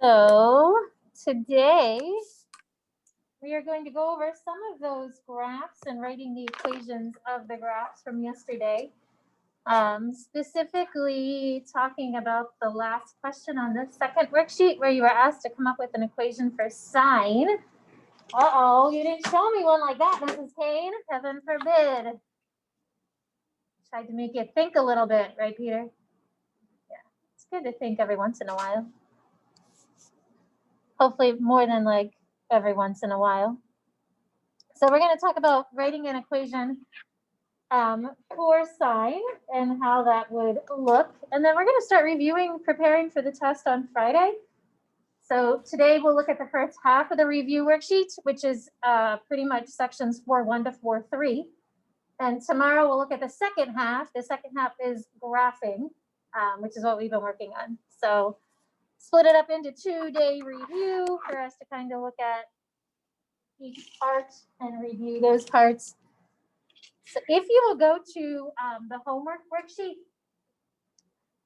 So today we are going to go over some of those graphs and writing the equations of the graphs from yesterday. Specifically talking about the last question on the second worksheet where you were asked to come up with an equation for sine. Uh-oh, you didn't show me one like that, Mrs. Kane. Heaven forbid. Tried to make you think a little bit, right, Peter? Yeah, it's good to think every once in a while. Hopefully more than like every once in a while. So we're going to talk about writing an equation for sine and how that would look. And then we're going to start preparing for the test on Friday. So today we'll look at the first half of the review worksheet, which is pretty much sections 4.1 to 4.3. And tomorrow we'll look at the second half. The second half is graphing, which is what we've been working on. So split it up into 2-day review for us to kind of look at each part and review those parts. So if you will go to the homework worksheet,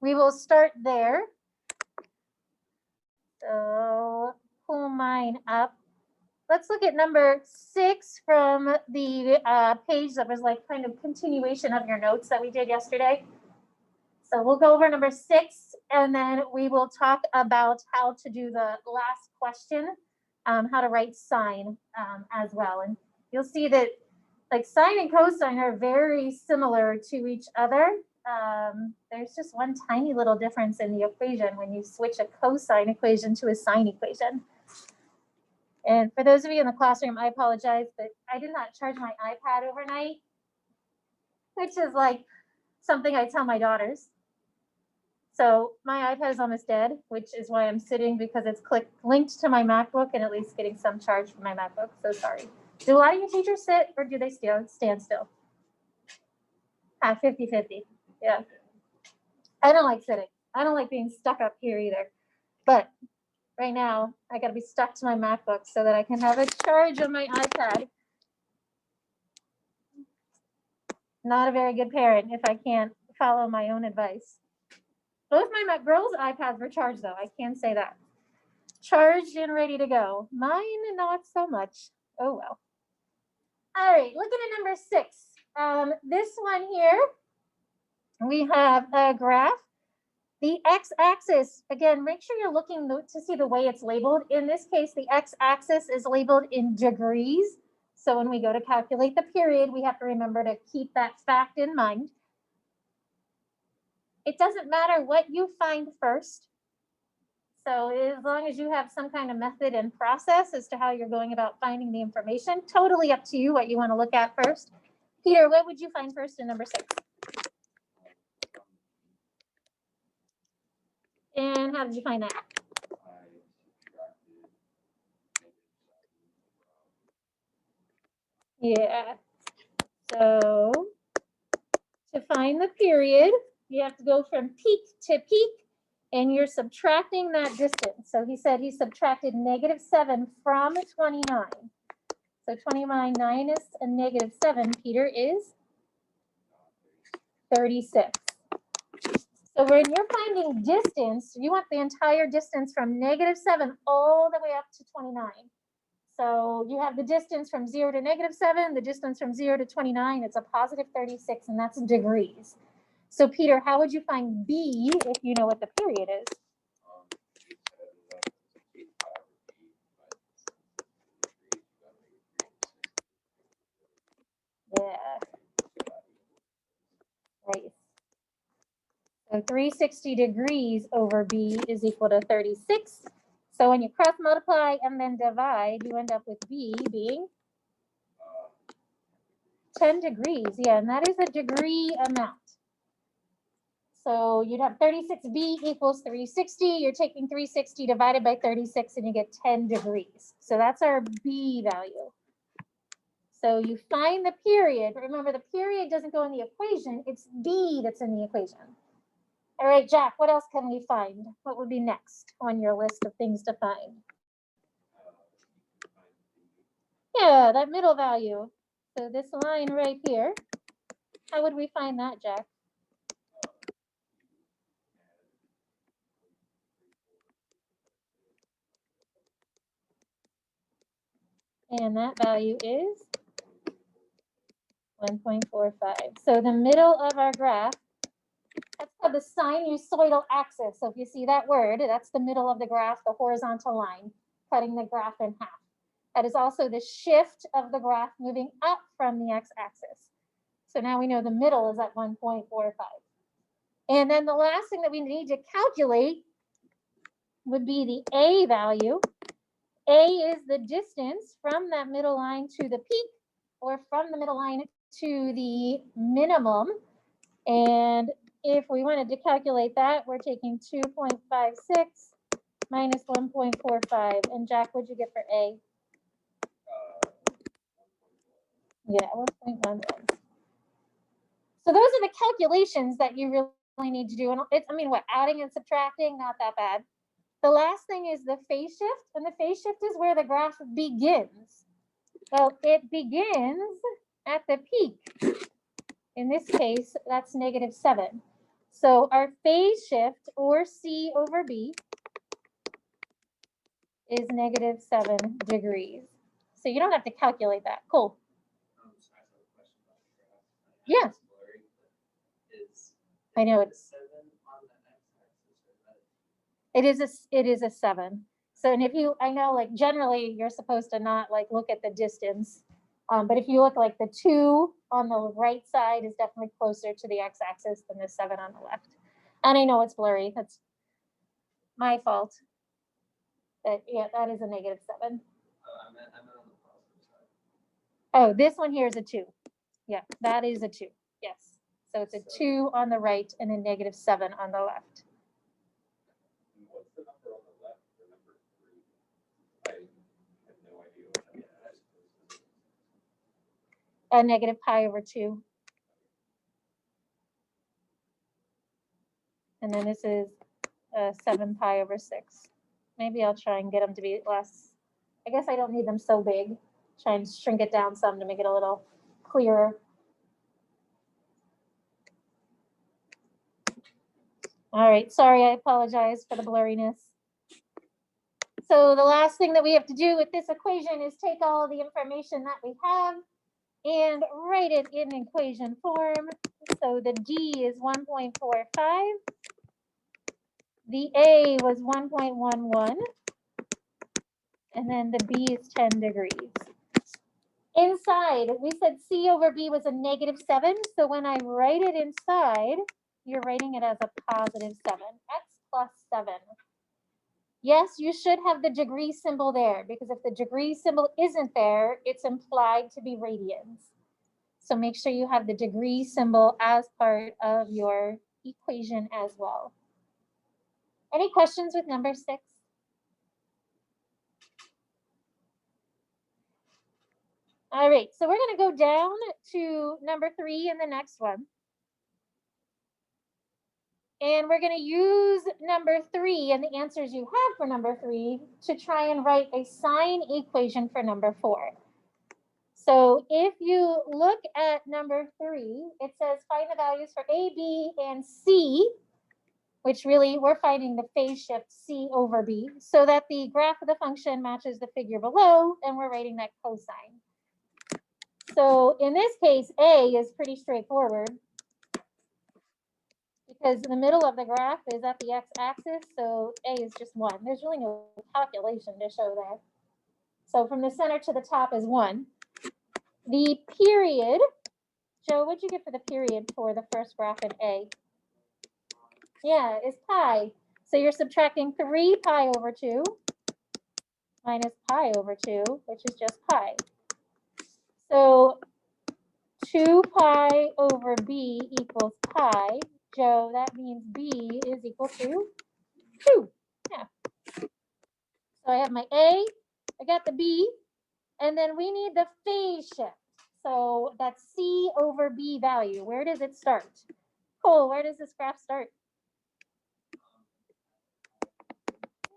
we will start there. So pull mine up. Let's look at number 6 from the page that was like kind of continuation of your notes that we did yesterday. So we'll go over number 6, and then we will talk about how to do the last question, how to write sine as well. And you'll see that like sine and cosine are very similar to each other. There's just one tiny little difference in the equation when you switch a cosine equation to a sine equation. And for those of you in the classroom, I apologize, but I did not charge my iPad overnight, which is like something I tell my daughters. So my iPad is almost dead, which is why I'm sitting, because it's linked to my MacBook and at least getting some charge from my MacBook. So sorry. Do a lot of your teachers sit or do they stand still? 50-50. Yeah. I don't like sitting. I don't like being stuck up here either. But right now, I got to be stuck to my MacBook so that I can have a charge on my iPad. Not a very good parent if I can't follow my own advice. Both my girls' iPads were charged, though. I can say that. Charged and ready to go. Mine, not so much. Oh, well. All right, looking at number 6. This one here, we have a graph. The x-axis, again, make sure you're looking to see the way it's labeled. In this case, the x-axis is labeled in degrees. So when we go to calculate the period, we have to remember to keep that fact in mind. It doesn't matter what you find first. So as long as you have some kind of method and process as to how you're going about finding the information, totally up to you what you want to look at first. Peter, what would you find first in number 6? And how did you find that? Yeah. So to find the period, you have to go from peak to peak, and you're subtracting that distance. So he said he subtracted -7 from 29. So 29 minus a -7, Peter, is 36. So when you're finding distance, you want the entire distance from -7 all the way up to 29. So you have the distance from 0 to -7, the distance from 0 to 29, it's a positive 36, and that's degrees. So Peter, how would you find B if you know what the period is? Yeah. Right. So 360 degrees over B is equal to 36. So when you cross multiply and then divide, you end up with B being 10 degrees. Yeah, and that is a degree amount. So you'd have 36B equals 360. You're taking 360 divided by 36 and you get 10 degrees. So that's our B value. So you find the period. Remember, the period doesn't go in the equation. It's B that's in the equation. All right, Jack, what else can we find? What would be next on your list of things to find? Yeah, that middle value. So this line right here, how would we find that, Jack? And that value is 1.45. So the middle of our graph, that's called the sinusoidal axis. So if you see that word, that's the middle of the graph, the horizontal line, cutting the graph in half. That is also the shift of the graph moving up from the x-axis. So now we know the middle is at 1.45. And then the last thing that we need to calculate would be the A value. A is the distance from that middle line to the peak, or from the middle line to the minimum. And if we wanted to calculate that, we're taking 2.56 minus 1.45. And Jack, what'd you get for A? Yeah, 1.11. So those are the calculations that you really need to do. And it's, I mean, what, adding and subtracting, not that bad. The last thing is the phase shift, and the phase shift is where the graph begins. Well, it begins at the peak. In this case, that's -7. So our phase shift, or C over B, is -7 degrees. So you don't have to calculate that. Cool. Yeah. I know it's. It is a 7. So, and if you, I know, like generally you're supposed to not like look at the distance, but if you look, like the 2 on the right side is definitely closer to the x-axis than the 7 on the left. And I know it's blurry. That's my fault. But yeah, that is a -7. Oh, this one here is a 2. Yeah, that is a 2. Yes. So it's a 2 on the right and a -7 on the left. What's the number on the left for number 3? I have no idea what that is. A -π/2. And then this is 7π/6. Maybe I'll try and get them to be less. I guess I don't need them so big. Try and shrink it down some to make it a little clearer. All right, sorry, I apologize for the blurriness. So the last thing that we have to do with this equation is take all the information that we have and write it in equation form. So the D is 1.45. The A was 1.11. And then the B is 10 degrees. Inside, we said C over B was a -7. So when I write it inside, you're writing it as a +7. X plus 7. Yes, you should have the degree symbol there, because if the degree symbol isn't there, it's implied to be radians. So make sure you have the degree symbol as part of your equation as well. Any questions with number 6? All right, so we're going to go down to number 3 in the next one. And we're going to use number 3 and the answers you have for number 3 to try and write a sign equation for number 4. So if you look at number 3, it says find the values for A, B, and C, which really we're finding the phase shift C over B, so that the graph of the function matches the figure below, and we're writing that cosine. So in this case, A is pretty straightforward because the middle of the graph is at the x-axis, so A is just 1. There's really no calculation to show there. So from the center to the top is 1. The period, Joe, what'd you get for the period for the first graph in A? Yeah, is pi. So you're subtracting 3π/2 minus π/2, which is just pi. So 2π/b equals pi. Joe, that means b is equal to 2. Yeah. So I have my A, I got the B, and then we need the phase shift. So that's C over B value. Where does it start? Cole, where does this graph start?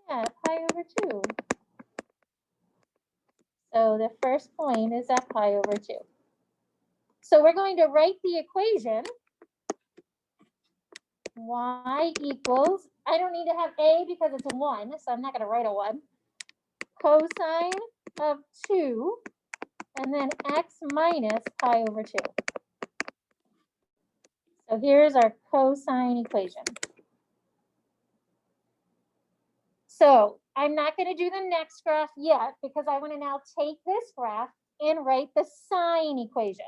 Yeah, π/2. So the first point is at π/2. So we're going to write the equation y equals, I don't need to have A because it's a 1, so I'm not going to write a 1. Cosine of 2, and then x minus pi over 2. So here's our cosine equation. So I'm not going to do the next graph yet because I want to now take this graph and write the sine equation.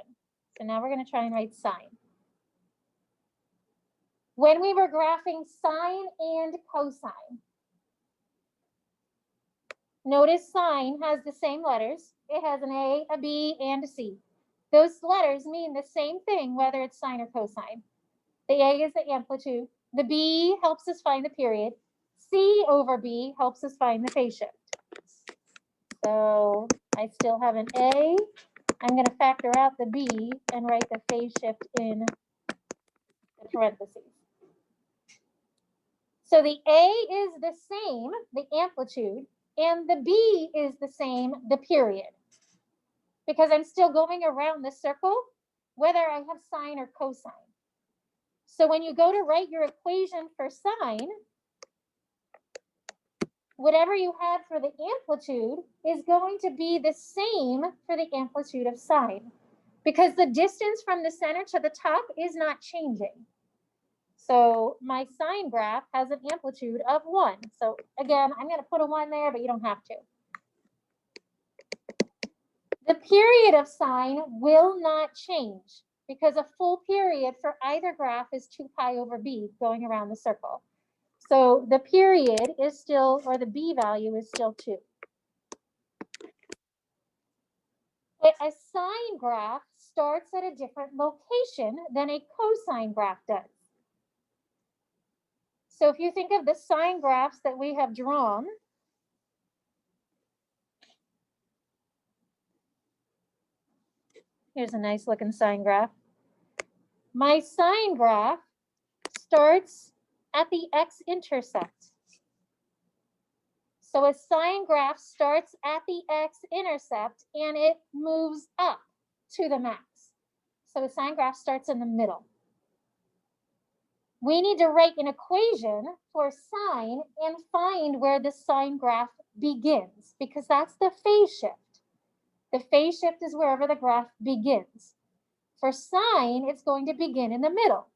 So now we're going to try and write sine. When we were graphing sine and cosine, notice sine has the same letters. It has an A, a B, and a C. Those letters mean the same thing whether it's sine or cosine. The A is the amplitude. The B helps us find the period. C over B helps us find the phase shift. So I still have an A. I'm going to factor out the B and write the phase shift in the parentheses. So the A is the same, the amplitude, and the B is the same, the period. Because I'm still going around the circle, whether I have sine or cosine. So when you go to write your equation for sine, whatever you had for the amplitude is going to be the same for the amplitude of sine, because the distance from the center to the top is not changing. So my sine graph has an amplitude of 1. So again, I'm going to put a 1 there, but you don't have to. The period of sine will not change because a full period for either graph is 2 pi over b going around the circle. So the period is still, or the b value is still 2. A sine graph starts at a different location than a cosine graph does. So if you think of the sine graphs that we have drawn, here's a nice looking sine graph. My sine graph starts at the x-intercept. So a sine graph starts at the x-intercept and it moves up to the max. So a sine graph starts in the middle. We need to write an equation for sine and find where the sine graph begins, because that's the phase shift. The phase shift is wherever the graph begins. For sine, it's going to begin in the middle.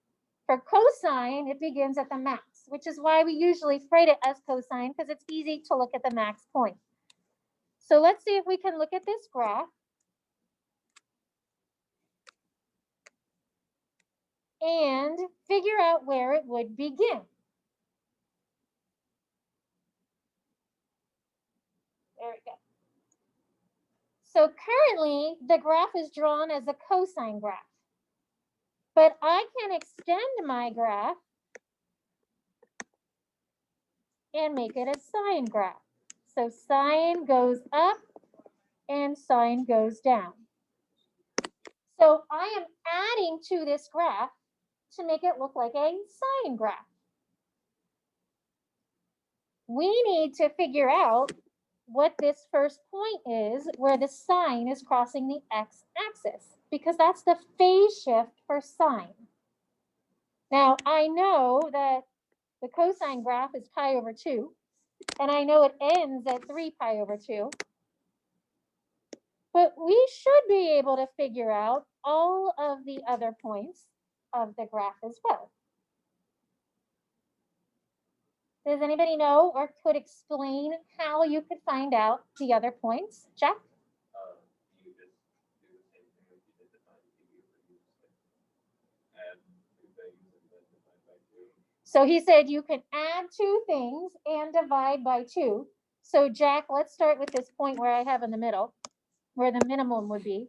For cosine, it begins at the max, which is why we usually write it as cosine, because it's easy to look at the max point. So let's see if we can look at this graph and figure out where it would begin. There we go. So currently, the graph is drawn as a cosine graph. But I can extend my graph and make it a sine graph. So sine goes up and sine goes down. So I am adding to this graph to make it look like a sine graph. We need to figure out what this first point is where the sine is crossing the x-axis, because that's the phase shift for sine. Now, I know that the cosine graph is pi over 2, and I know it ends at 3 pi over 2. But we should be able to figure out all of the other points of the graph as well. Does anybody know or could explain how you could find out the other points? Jack? You just do the same thing that you did to find PV, add 2 things and then divide by 2. So he said you can add 2 things and divide by 2. So Jack, let's start with this point where I have in the middle, where the minimum would be.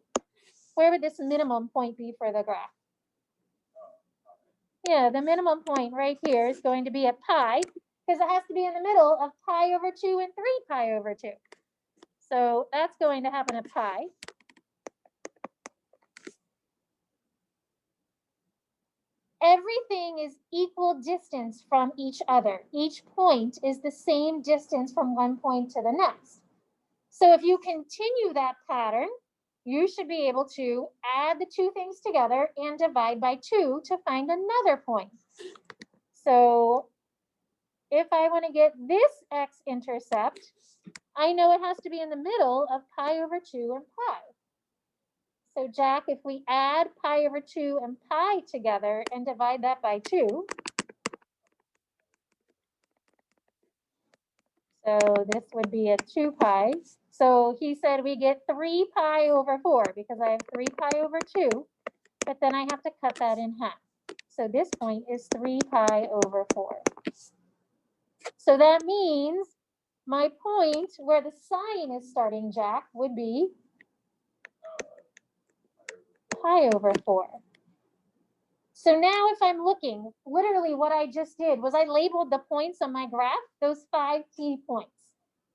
Where would this minimum point be for the graph? Yeah, the minimum point right here is going to be at pi, because it has to be in the middle of pi over 2 and 3 pi over 2. So that's going to happen at pi. Everything is equal distance from each other. Each point is the same distance from one point to the next. So if you continue that pattern, you should be able to add the 2 things together and divide by 2 to find another point. So if I want to get this x-intercept, I know it has to be in the middle of pi over 2 and pi. So Jack, if we add pi over 2 and pi together and divide that by 2, so this would be a 2 pi. So he said we get 3 pi over 4 because I have 3 pi over 2, but then I have to cut that in half. So this point is 3 pi over 4. So that means my point where the sign is starting, Jack, would be pi over 4. So now if I'm looking, literally what I just did was I labeled the points on my graph, those 5 key points,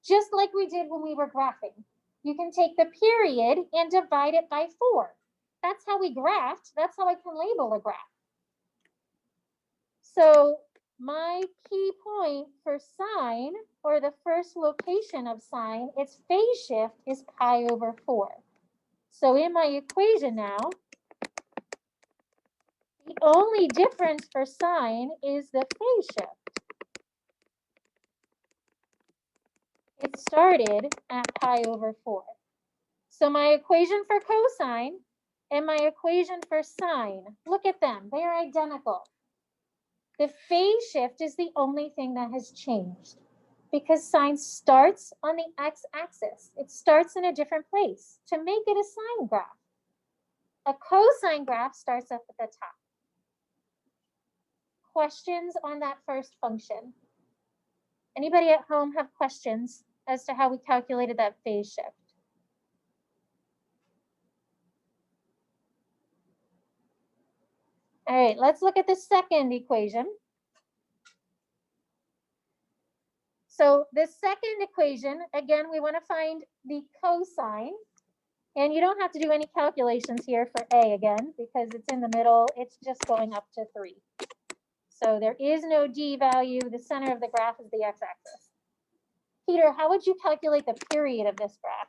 just like we did when we were graphing. You can take the period and divide it by 4. That's how we graphed. That's how I can label a graph. So my key point for sine, or the first location of sine, its phase shift is pi over 4. So in my equation now, the only difference for sine is the phase shift. It started at pi over 4. So my equation for cosine and my equation for sine, look at them, they are identical. The phase shift is the only thing that has changed because sine starts on the x-axis. It starts in a different place to make it a sine graph. A cosine graph starts up at the top. Questions on that first function? Anybody at home have questions as to how we calculated that phase shift? All right, let's look at the second equation. So the second equation, again, we want to find the cosine. And you don't have to do any calculations here for A again, because it's in the middle. It's just going up to 3. So there is no D value. The center of the graph is the x-axis. Peter, how would you calculate the period of this graph?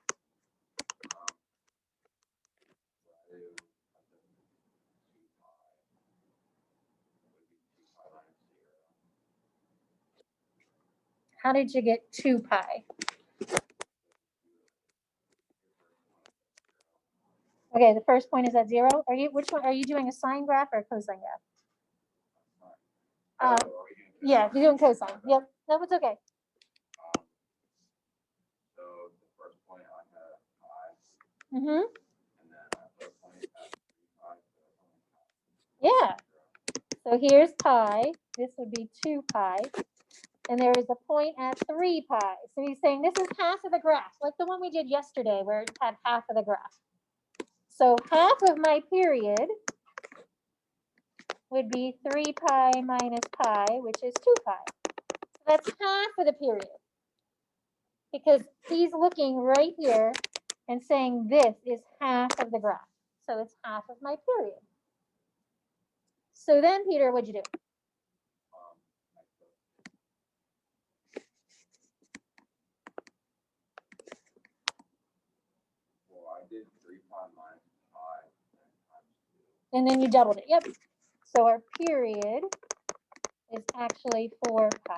How did you get 2 pi? Okay, the first point is at 0. Which one are you doing, a sine graph or a cosine graph? Yeah, you're doing cosine. Yep, no, it's okay. So the first point I had pi. Mm-hmm. And then the point at 3 pi. Yeah. So here's pi. This would be 2 pi. And there is a point at 3 pi. So he's saying this is half of the graph, like the one we did yesterday where it had half of the graph. So half of my period would be 3 pi minus pi, which is 2 pi. So that's half of the period. Because he's looking right here and saying this is half of the graph. So it's half of my period. So then, Peter, what'd you do? Well, I did 3 pi minus pi times 2. And then you doubled it. Yep. So our period is actually 4 pi.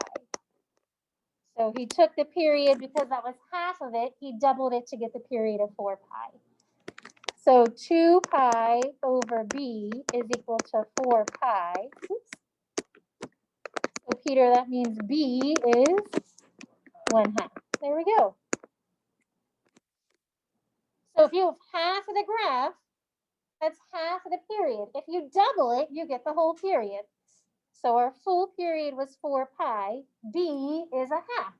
So he took the period because that was half of it. He doubled it to get the period of 4 pi. So 2 pi over b is equal to 4 pi. Oops. So Peter, that means b is 1/2. There we go. So if you have half of the graph, that's half of the period. If you double it, you get the whole period. So our full period was 4 pi. B is 1/2.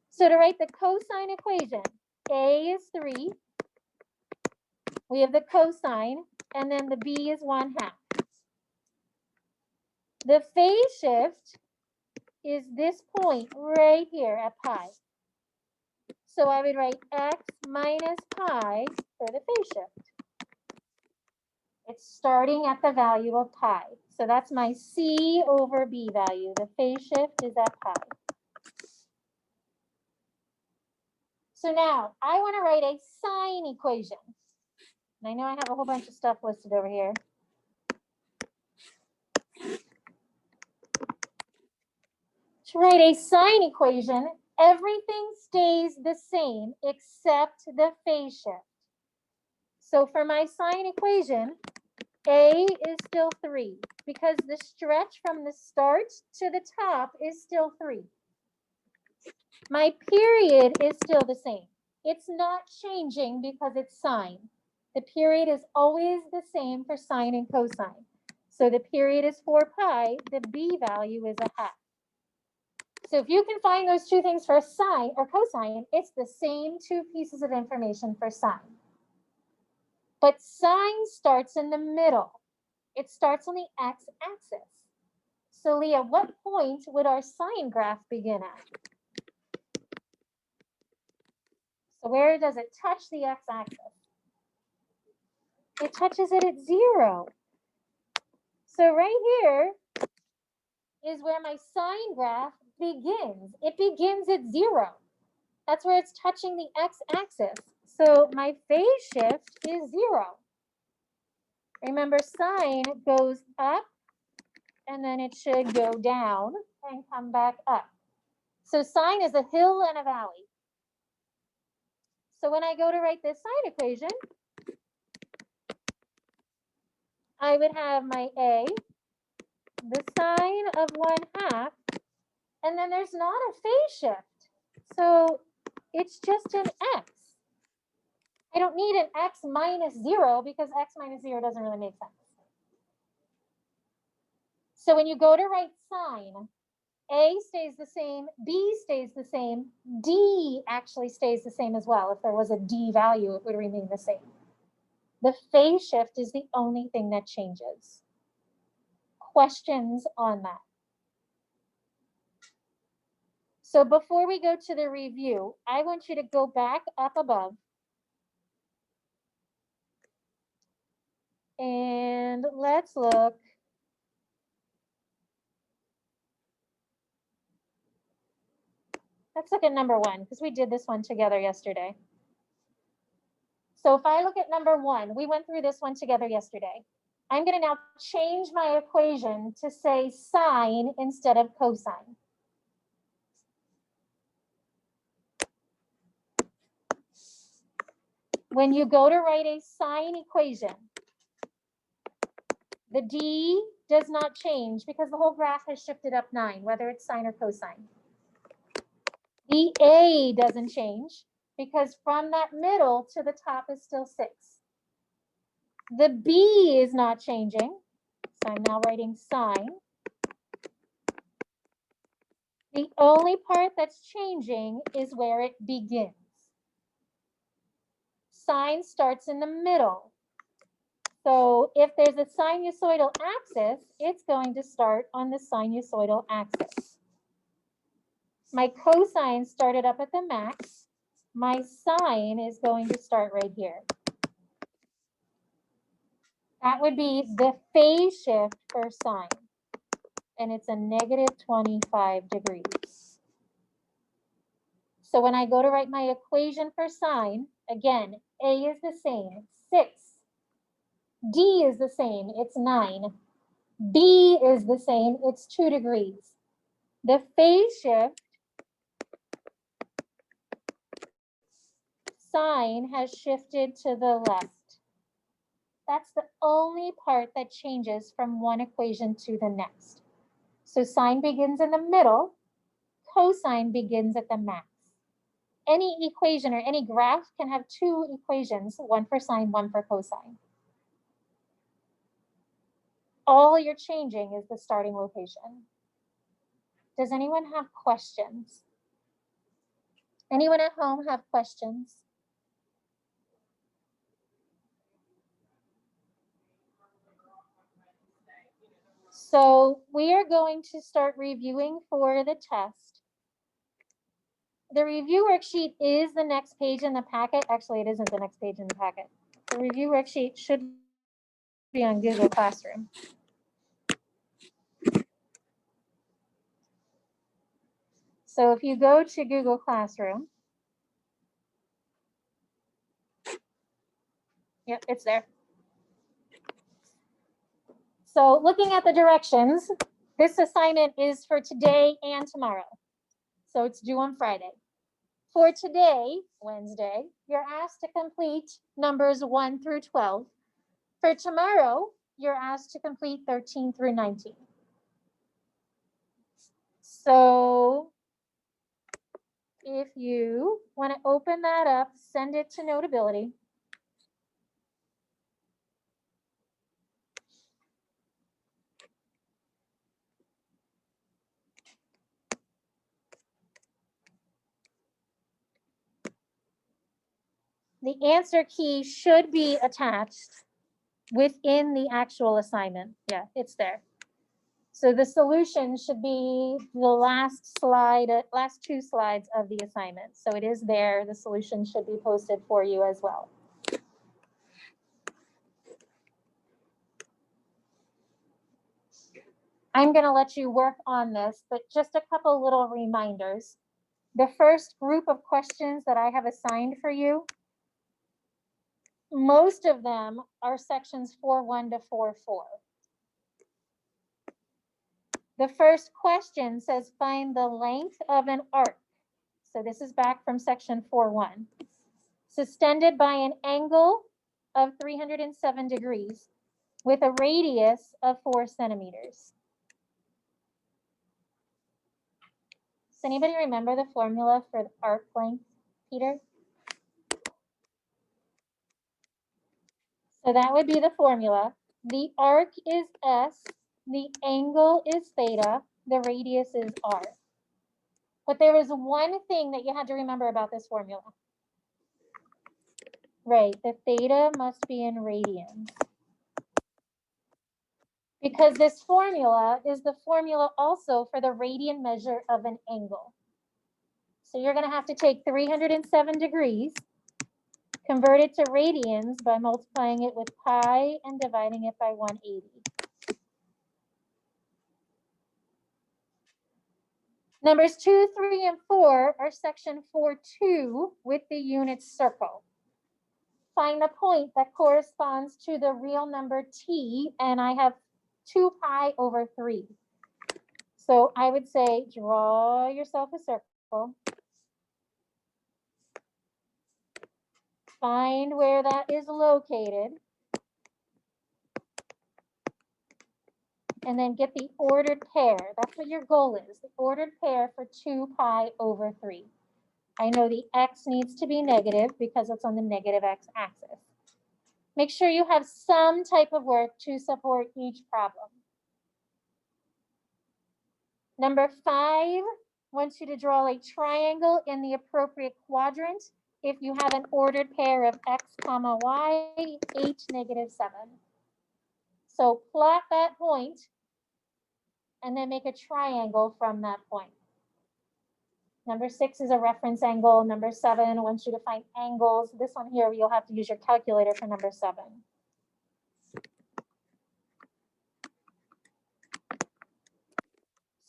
So to write the cosine equation, A is 3. We have the cosine, and then the B is 1/2. The phase shift is this point right here at pi. So I would write x minus pi for the phase shift. It's starting at the value of pi. So that's my C over B value. The phase shift is at pi. So now I want to write a sine equation. And I know I have a whole bunch of stuff listed over here. To write a sine equation, everything stays the same except the phase shift. So for my sine equation, A is still 3 because the stretch from the start to the top is still 3. My period is still the same. It's not changing because it's sine. The period is always the same for sine and cosine. So the period is 4 pi, the B value is a half. So if you can find those two things for sine or cosine, it's the same two pieces of information for sine. But sine starts in the middle. It starts on the x-axis. So Leah, what point would our sine graph begin at? So where does it touch the x-axis? It touches it at 0. So right here is where my sine graph begins. It begins at 0. That's where it's touching the x-axis. So my phase shift is 0. Remember, sine goes up and then it should go down and come back up. So sine is a hill and a valley. So when I go to write this sine equation, I would have my A, the sine of 1/2, and then there's not a phase shift. So it's just an x. I don't need an x minus 0 because x minus 0 doesn't really make sense. So when you go to write sine, A stays the same, B stays the same, D actually stays the same as well. If there was a D value, it would remain the same. The phase shift is the only thing that changes. Questions on that? So before we go to the review, I want you to go back up above and let's look. Let's look at number 1 because we did this one together yesterday. So if I look at number 1, we went through this one together yesterday. I'm going to now change my equation to say sine instead of cosine. When you go to write a sine equation, the D does not change because the whole graph has shifted up 9, whether it's sine or cosine. The A doesn't change because from that middle to the top is still 6. The B is not changing, so I'm now writing sine. The only part that's changing is where it begins. Sine starts in the middle. So if there's a sinusoidal axis, it's going to start on the sinusoidal axis. My cosine started up at the max. My sine is going to start right here. That would be the phase shift for sine. And it's a negative 25 degrees. So when I go to write my equation for sine, again, A is the same, 6. D is the same, it's 9. B is the same, it's 2 degrees. The phase shift, sine has shifted to the left. That's the only part that changes from one equation to the next. So sine begins in the middle, cosine begins at the max. Any equation or any graph can have 2 equations, one for sine, one for cosine. All you're changing is the starting location. Does anyone have questions? Anyone at home have questions? So we are going to start reviewing for the test. The review worksheet is the next page in the packet. Actually, it isn't the next page in the packet. The review worksheet should be on Google Classroom. So if you go to Google Classroom, yep, it's there. So looking at the directions, this assignment is for today and tomorrow. So it's due on Friday. For today, Wednesday, you're asked to complete numbers 1 through 12. For tomorrow, you're asked to complete 13 through 19. So if you want to open that up, send it to Notability. The answer key should be attached within the actual assignment. Yeah, it's there. So the solution should be the last slide, last 2 slides of the assignment. So it is there. The solution should be posted for you as well. I'm going to let you work on this, but just a couple little reminders. The first group of questions that I have assigned for you, most of them are sections 4.1 to 4.4. The first question says find the length of an arc. So this is back from section 4.1. Suspended by an angle of 307 degrees with a radius of 4 centimeters. Does anybody remember the formula for the arc length, Peter? So that would be the formula. The arc is S, the angle is theta, the radius is R. But there is one thing that you had to remember about this formula. Right, the theta must be in radians. Because this formula is the formula also for the radian measure of an angle. So you're going to have to take 307 degrees, convert it to radians by multiplying it with pi and dividing it by 180. Numbers 2, 3, and 4 are section 4.2 with the unit circle. Find the point that corresponds to the real number t, and I have 2 pi over 3. So I would say draw yourself a circle. Find where that is located. And then get the ordered pair. That's what your goal is, the ordered pair for 2 pi over 3. I know the x needs to be negative because it's on the negative x-axis. Make sure you have some type of work to support each problem. Number 5 wants you to draw a triangle in the appropriate quadrant if you have an ordered pair of x comma y, 8, negative 7. So plot that point and then make a triangle from that point. Number 6 is a reference angle. Number 7 wants you to find angles. This one here, you'll have to use your calculator for number 7.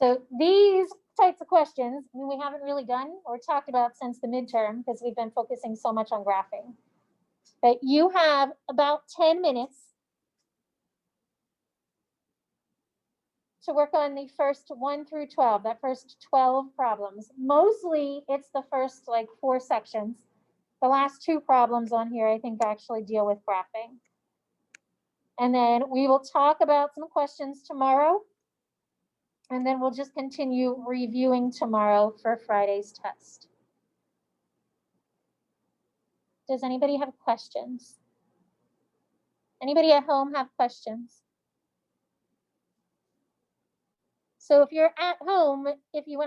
So these types of questions, we haven't really done or talked about since the midterm because we've been focusing so much on graphing. But you have about 10 minutes to work on the first 1 through 12, that first 12 problems. Mostly it's the first like 4 sections. The last 2 problems on here, I think, actually deal with graphing. And then we will talk about some questions tomorrow. And then we'll just continue reviewing tomorrow for Friday's test. Does anybody have questions? Anybody at home have questions? So if you're at home, if you want to